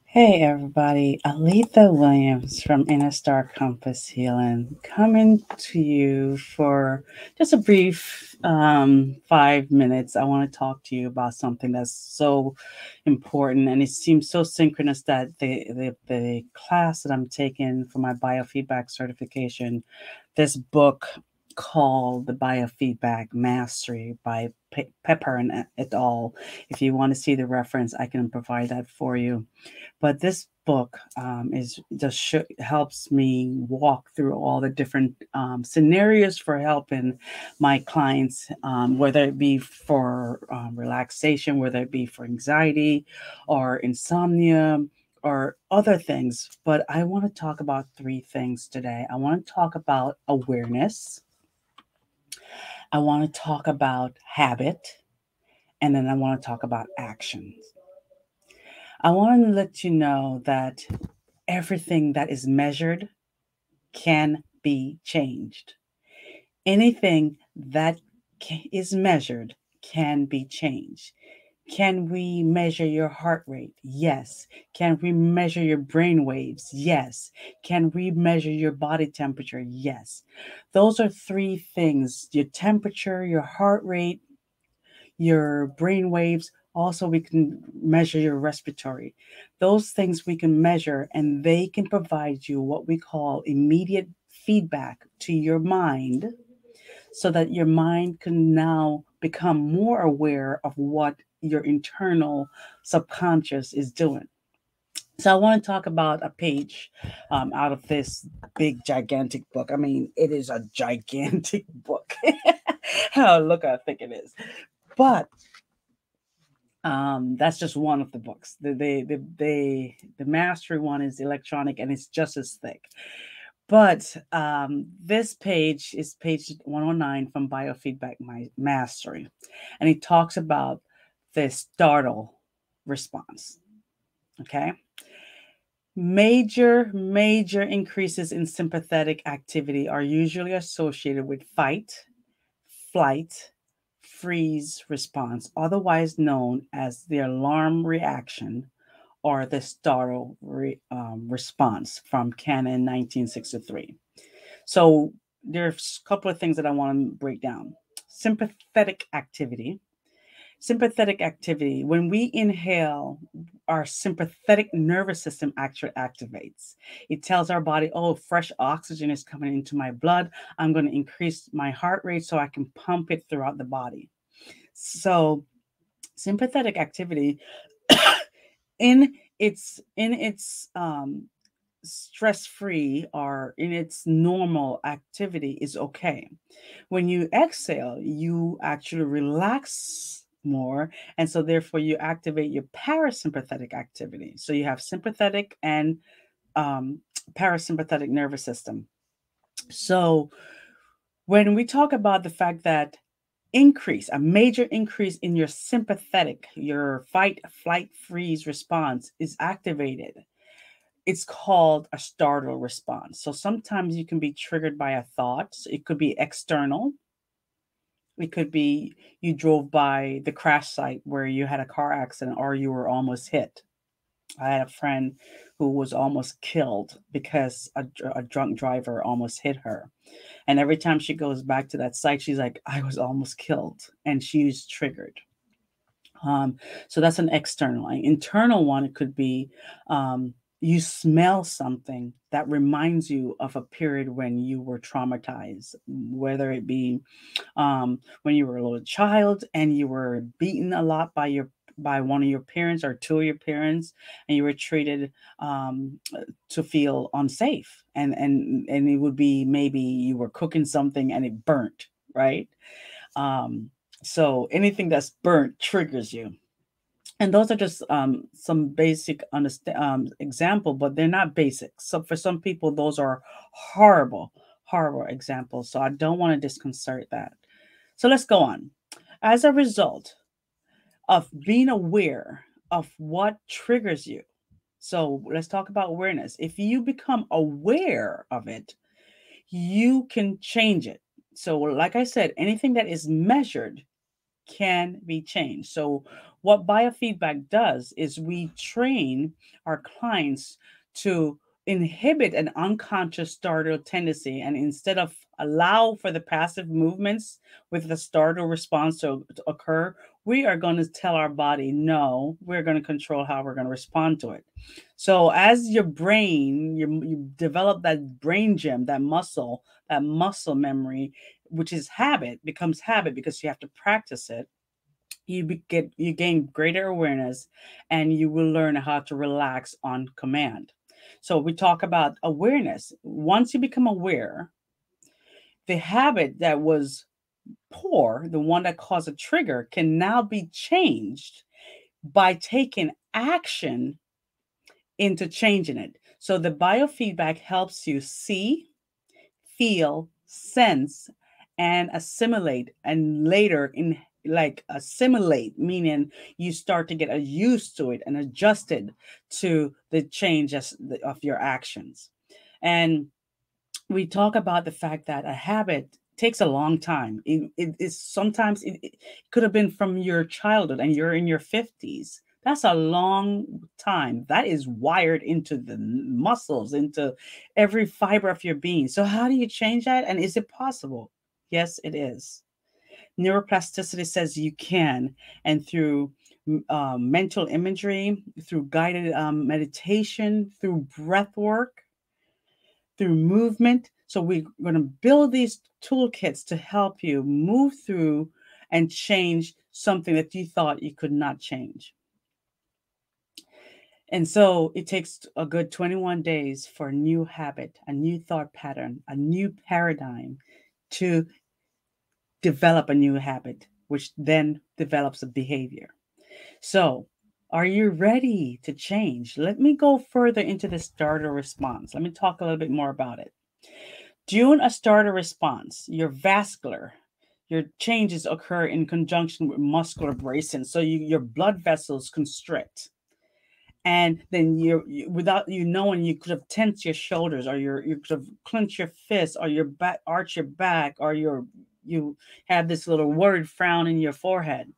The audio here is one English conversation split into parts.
Hey everybody, Aletha Williams from Inner Star Compass Healing coming to you for just a brief 5 minutes. I want to talk to you about something that's so important, and it seems so synchronous that the class that I'm taking for my biofeedback certification, this book called The Biofeedback Mastery by Pepper and et al. If you want to see the reference, I can provide that for you. But this book helps me walk through all the different scenarios for helping my clients, whether it be for relaxation, whether it be for anxiety or insomnia or other things. But I want to talk about 3 things today. I want to talk about awareness. I want to talk about habit. And then I want to talk about actions. I want to let you know that everything that is measured can be changed. Anything that is measured can be changed. Can we measure your heart rate? Yes. Can we measure your brain waves? Yes. Can we measure your body temperature? Yes. Those are 3 things: your temperature, your heart rate, your brain waves. Also, we can measure your respiratory. Those things we can measure, and they can provide you what we call immediate feedback to your mind, so that your mind can now become more aware of what your internal subconscious is doing. So I want to talk about a page out of this big, gigantic book. I mean, it is a gigantic book. Oh, look how thick it is. But that's just one of the books. The mastery one is electronic, and it's just as thick. But this page is page 109 from Biofeedback Mastery, and it talks about the startle response. Okay. Major increases in sympathetic activity are usually associated with fight, flight, freeze response, otherwise known as the alarm reaction or the startle response from Canon 1963. So there's a couple of things that I want to break down. Sympathetic activity. Sympathetic activity, when we inhale, our sympathetic nervous system actually activates. It tells our body, oh, fresh oxygen is coming into my blood. I'm going to increase my heart rate so I can pump it throughout the body. So sympathetic activity in its stress-free or in its normal activity is okay. When you exhale, you actually relax more, and so therefore you activate your parasympathetic activity. So you have sympathetic and parasympathetic nervous system. So when we talk about the fact that a major increase in your sympathetic, your fight, flight, freeze response is activated, it's called a startle response. So sometimes you can be triggered by a thought. So it could be external. It could be you drove by the crash site where you had a car accident or you were almost hit. I had a friend who was almost killed because a drunk driver almost hit her. And every time she goes back to that site, she's like, I was almost killed. And she's triggered. So that's an external. An internal one, it could be you smell something that reminds you of a period when you were traumatized, whether it be when you were a little child and you were beaten a lot by one of your parents or 2 of your parents, and you were treated to feel unsafe. And it would be maybe you were cooking something and it burnt, right? So anything that's burnt triggers you. And those are just some basic example, but they're not basic. So for some people, those are horrible, horrible examples. So I don't want to disconcert that. So let's go on. As a result of being aware of what triggers you. So let's talk about awareness. If you become aware of it, you can change it. So, like I said, anything that is measured can be changed. So, what biofeedback does is we train our clients to inhibit an unconscious startle tendency, and instead of allow for the passive movements with the startle response to occur, we are going to tell our body no, we're going to control how we're going to respond to it. So as your brain, you develop that brain gym, that muscle memory, which is habit, becomes habit because you have to practice it. You gain greater awareness, and you will learn how to relax on command. So we talk about awareness. Once you become aware, the habit that was poor, the one that caused a trigger, can now be changed by taking action into changing it. So the biofeedback helps you see, feel, sense, and assimilate, and later in like assimilate, meaning you start to get used to it and adjusted to the changes of your actions. And we talk about the fact that a habit takes a long time. It is sometimes it could have been from your childhood and you're in your 50s. That's a long time. That is wired into the muscles, into every fiber of your being. So how do you change that? And is it possible? Yes, it is. Neuroplasticity says you can, and through mental imagery, through guided meditation, through breath work, through movement. So we're going to build these toolkits to help you move through and change something that you thought you could not change. And so it takes a good 21 days for a new habit, a new thought pattern, a new paradigm to develop a new habit, which then develops a behavior. So, are you ready to change? Let me go further into the starter response. Let me talk a little bit more about it. During a starter response, your changes occur in conjunction with muscular bracing. So your blood vessels constrict. And then without you knowing, you could have tensed your shoulders, or you could have clenched your fists, or your back, arch your back, or you have this little worried frown in your forehead.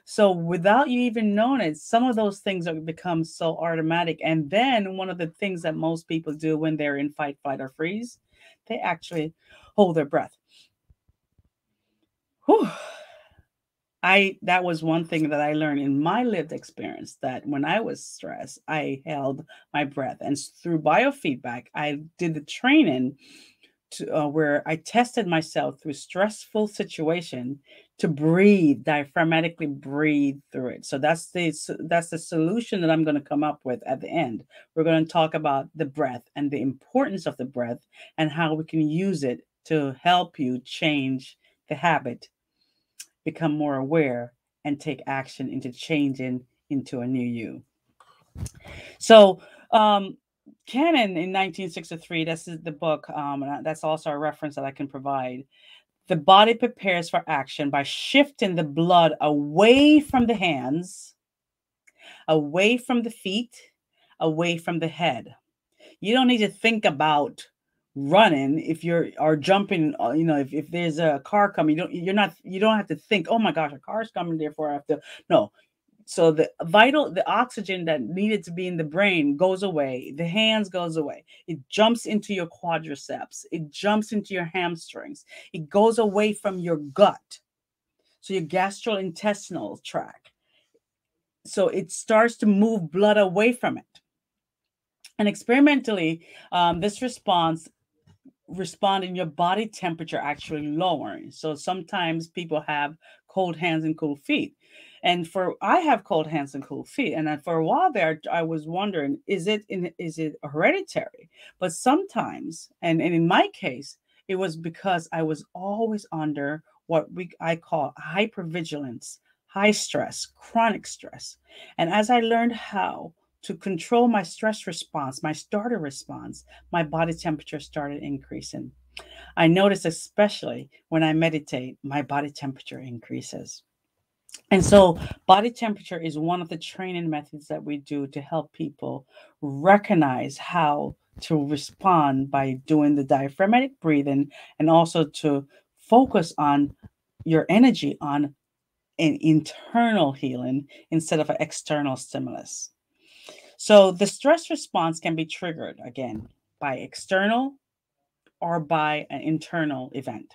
So without you even knowing it, some of those things are become so automatic. And then one of the things that most people do when they're in fight, flight, or freeze, they actually hold their breath. Whew. That was one thing that I learned in my lived experience, that when I was stressed, I held my breath. And through biofeedback, I did the training to, where I tested myself through stressful situation to breathe, diaphragmatically breathe through it. So that's the solution that I'm going to come up with at the end. We're going to talk about the breath and the importance of the breath and how we can use it to help you change the habit, become more aware, and take action into changing into a new you. So, Canon in 1963, this is the book, that's also a reference that I can provide. The body prepares for action by shifting the blood away from the hands, away from the feet, away from the head. You don't need to think about running if you're or jumping. If there's a car coming, you don't have to think, oh my gosh, a car's coming, therefore I have to. No. So the oxygen that needed to be in the brain goes away. The hands goes away. It jumps into your quadriceps. It jumps into your hamstrings. It goes away from your gut. So your gastrointestinal tract. So it starts to move blood away from it. And experimentally, this respond in your body temperature actually lowering. So sometimes people have cold hands and cold feet. And I have cold hands and cold feet. And for a while there, I was wondering, is it hereditary? But sometimes, and in my case, it was because I was always under what I call hypervigilance, high stress, chronic stress. And as I learned how to control my stress response, my starter response, my body temperature started increasing. I notice, especially when I meditate, my body temperature increases. And so, body temperature is one of the training methods that we do to help people recognize how to respond by doing the diaphragmatic breathing, and also to focus on your energy on an internal healing instead of an external stimulus. So, the stress response can be triggered again by external or by an internal event.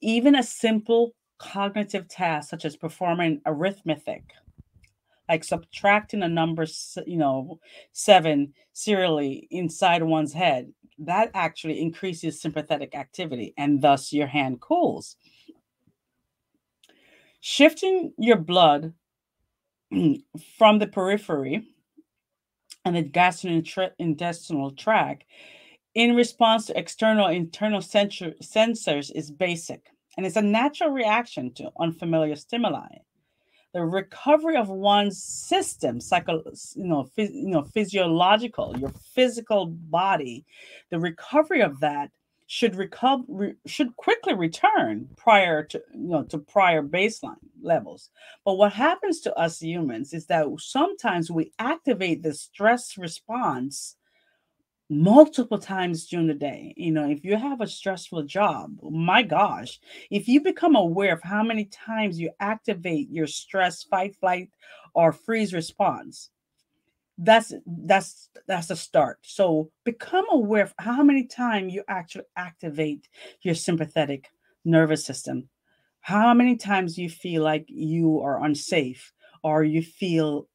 Even a simple cognitive task such as performing arithmetic, like subtracting a number, 7 serially inside one's head, that actually increases sympathetic activity and thus your hand cools. Shifting your blood from the periphery and the gastrointestinal tract in response to external internal sensors is basic, and it's a natural reaction to unfamiliar stimuli. The recovery of one's system, physiological, your physical body, the recovery of that should quickly return prior to prior baseline levels. But what happens to us humans is that sometimes we activate the stress response multiple times during the day. If you have a stressful job, my gosh, if you become aware of how many times you activate your stress, fight, flight, or freeze response, that's a start. So become aware of how many times you actually activate your sympathetic nervous system. How many times you feel like you are unsafe, or you feel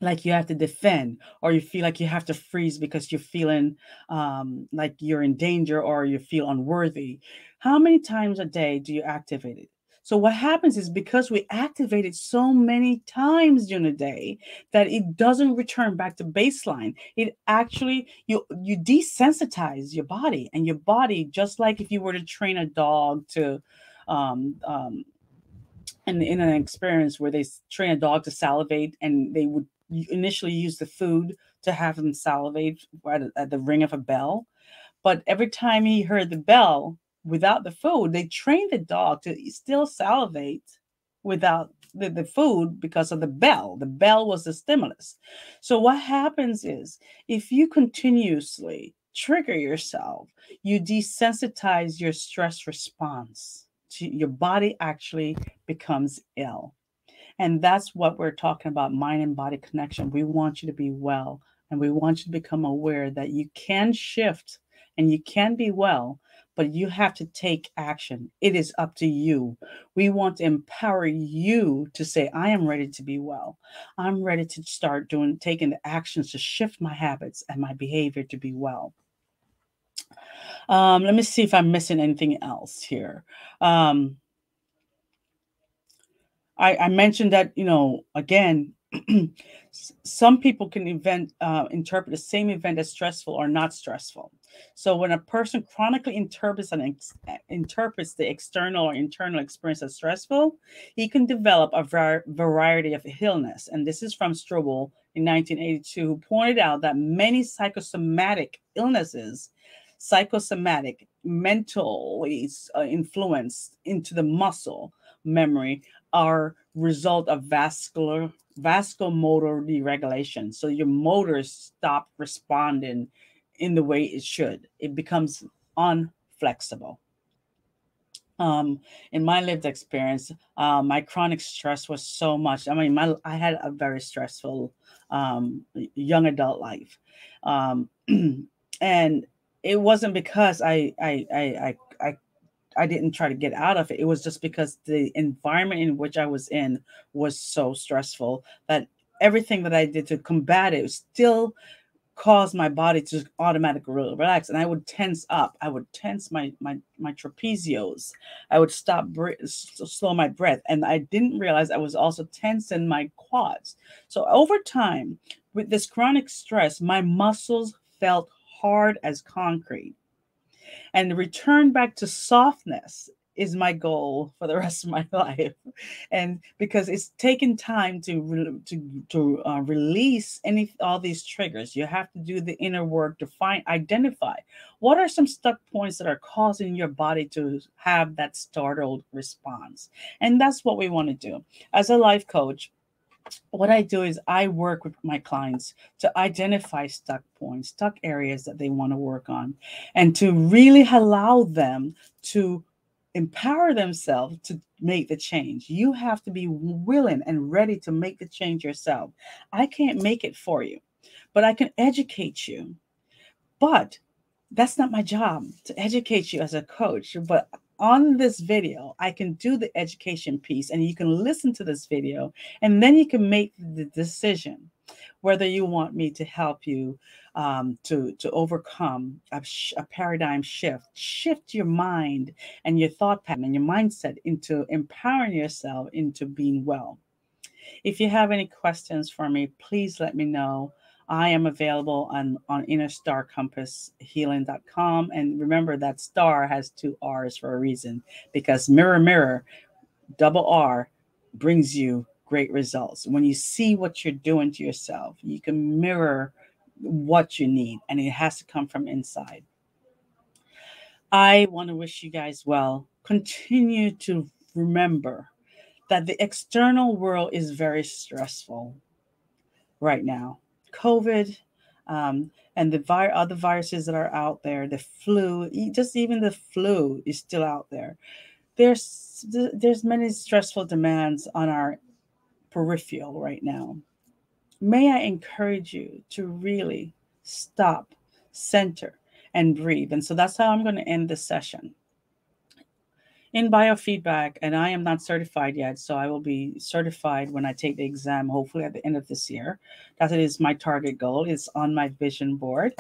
like you have to defend, or you feel like you have to freeze because you're feeling like you're in danger, or you feel unworthy. How many times a day do you activate it? So what happens is, because we activate it so many times during the day, that it doesn't return back to baseline. It actually, you desensitize your body, and your body, just like if you were to train a dog to in an experience where they train a dog to salivate, and they would initially use the food to have him salivate at the ring of a bell. But every time he heard the bell without the food, they trained the dog to still salivate without the food because of the bell. The bell was the stimulus. So what happens is, if you continuously trigger yourself, you desensitize your stress response. Your body actually becomes ill. And that's what we're talking about, mind and body connection. We want you to be well, and we want you to become aware that you can shift and you can be well, but you have to take action. It is up to you. We want to empower you to say, I am ready to be well. I'm ready to start taking the actions to shift my habits and my behavior to be well. Let me see if I'm missing anything else here. I mentioned that, again, some people can interpret the same event as stressful or not stressful. So when a person chronically interprets the external or internal experience as stressful, he can develop a variety of illness. And this is from Strobel in 1982, who pointed out that many psychosomatic illnesses, mentally influenced into the muscle memory, are result of vasomotor deregulation. So your motors stop responding in the way it should. It becomes unflexible. In my lived experience, my chronic stress was so much. I mean, I had a very stressful young adult life, and it wasn't because I didn't try to get out of it. It was just because the environment in which I was in was so stressful that everything that I did to combat it still caused my body to automatically relax. And I would tense up. I would tense my trapezios. I would slow my breath. And I didn't realize I was also tensing my quads. So over time, with this chronic stress, my muscles felt hard as concrete. And the return back to softness is my goal for the rest of my life. And because it's taken time to release all these triggers, you have to do the inner work to identify what are some stuck points that are causing your body to have that startled response. And that's what we want to do. As a life coach, what I do is I work with my clients to identify stuck points, stuck areas that they want to work on, and to really allow them to empower themselves to make the change. You have to be willing and ready to make the change yourself. I can't make it for you, but I can educate you. But that's not my job to educate you as a coach. But on this video, I can do the education piece, and you can listen to this video, and then you can make the decision whether you want me to help you to overcome a paradigm shift your mind and your thought pattern and your mindset into empowering yourself into being well. If you have any questions for me, please let me know. I am available on innerstarcompasshealing.com. And remember that star has 2 R's for a reason, because mirror, mirror, double R brings you great results. When you see what you're doing to yourself, you can mirror what you need, and it has to come from inside. I want to wish you guys well. Continue to remember that the external world is very stressful right now. COVID, and the other viruses that are out there, the flu, just even the flu is still out there. There's many stressful demands on our peripheral right now. May I encourage you to really stop, center, and breathe. And so that's how I'm going to end this session. In biofeedback, and I am not certified yet, so I will be certified when I take the exam, hopefully at the end of this year. That is my target goal. It's on my vision board.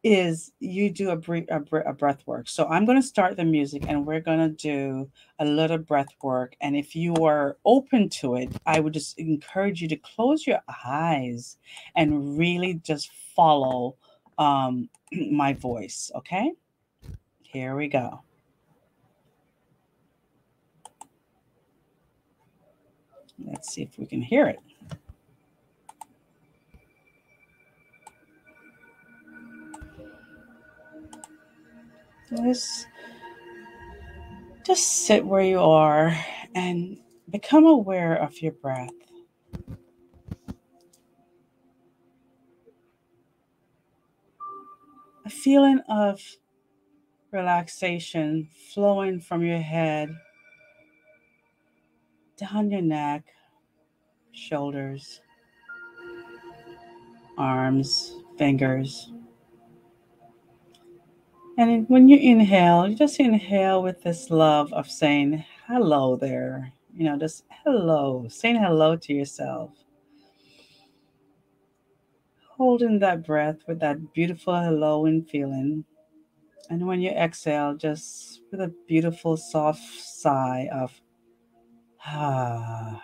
Is you do a breath work. So I'm going to start the music, and we're going to do a little breath work. And if you are open to it, I would just encourage you to close your eyes and really just follow my voice. Okay, here we go. Let's see if we can hear it. Just sit where you are and become aware of your breath. A feeling of relaxation flowing from your head, down your neck, shoulders, arms, fingers. And when you inhale, you just inhale with this love of saying hello there. Just hello, saying hello to yourself. Holding that breath with that beautiful helloing feeling. And when you exhale, just with a beautiful soft sigh of ah.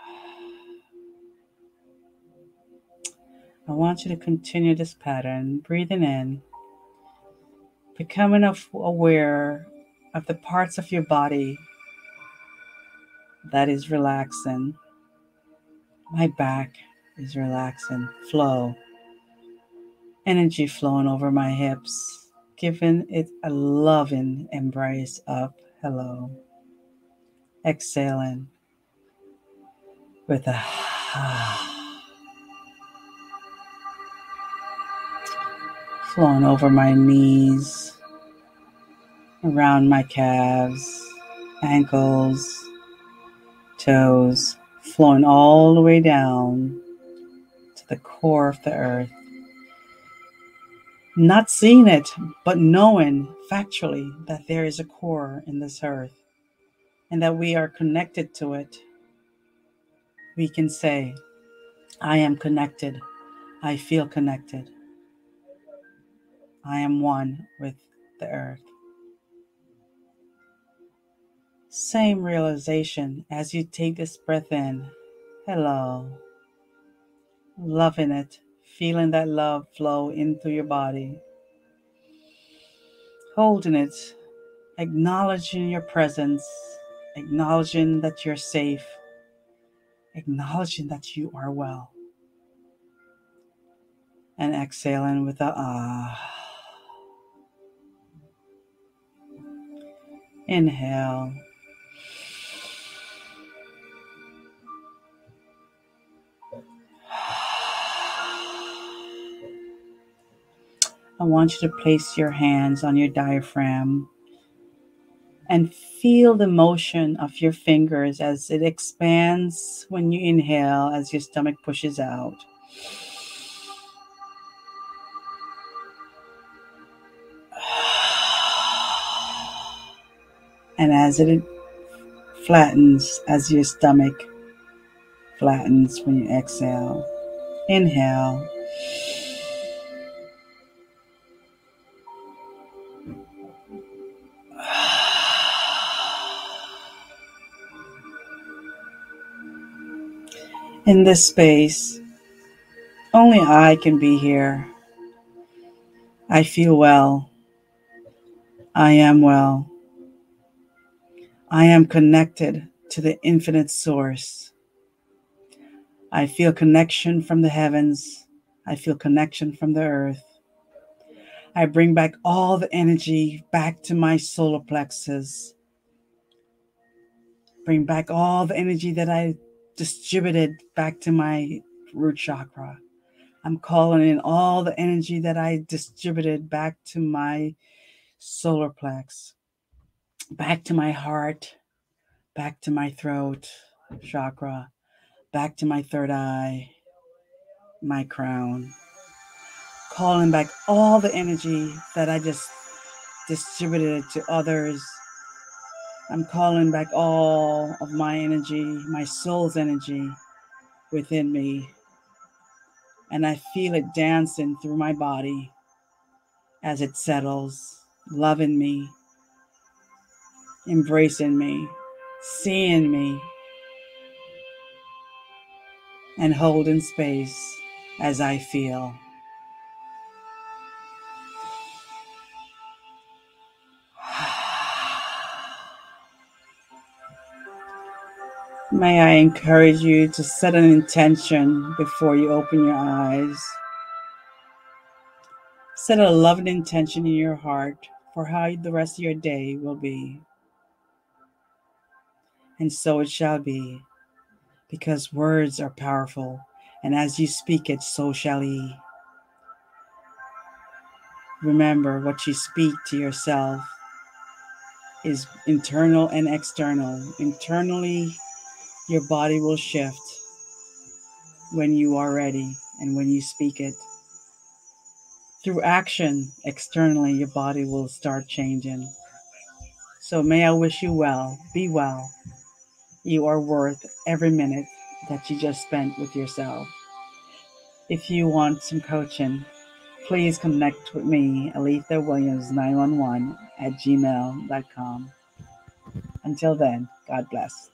I want you to continue this pattern, breathing in, becoming aware of the parts of your body that is relaxing. My back is relaxing, flow. Energy flowing over my hips, giving it a loving embrace of hello. Exhaling with a flowing over my knees, around my calves, ankles, toes, flowing all the way down to the core of the earth. Not seeing it, but knowing factually that there is a core in this earth and that we are connected to it. We can say, I am connected. I feel connected. I am one with the earth. Same realization as you take this breath in. Hello. Loving it. Feeling that love flow into your body. Holding it acknowledging your presence, acknowledging that you're safe, acknowledging that you are well, and exhaling with a ah. Inhale. I want you to place your hands on your diaphragm and feel the motion of your fingers as it expands when you inhale, as your stomach pushes out. And as it flattens, as your stomach flattens when you exhale. Inhale. In this space, only I can be here. I feel well. I am well. I am connected to the infinite source. I feel connection from the heavens. I feel connection from the earth. I bring back all the energy back to my solar plexus. Bring back all the energy that I distributed back to my root chakra. I'm calling in all the energy that I distributed back to my solar plex, back to my heart, back to my throat chakra, back to my third eye, my crown. Calling back all the energy that I just distributed to others. I'm calling back all of my energy, my soul's energy within me. And I feel it dancing through my body as it settles, loving me, embracing me, seeing me, and holding space as I feel. May I encourage you to set an intention before you open your eyes. Set a loving intention in your heart for how the rest of your day will be. And so it shall be, because words are powerful, and as you speak it, so shall he. Remember, what you speak to yourself is internal and external. Internally, your body will shift when you are ready and when you speak it. Through action, externally, your body will start changing. So may I wish you well. Be well. You are worth every minute that you just spent with yourself. If you want some coaching, please connect with me, AlethaWilliams911 at gmail.com. Until then, God bless.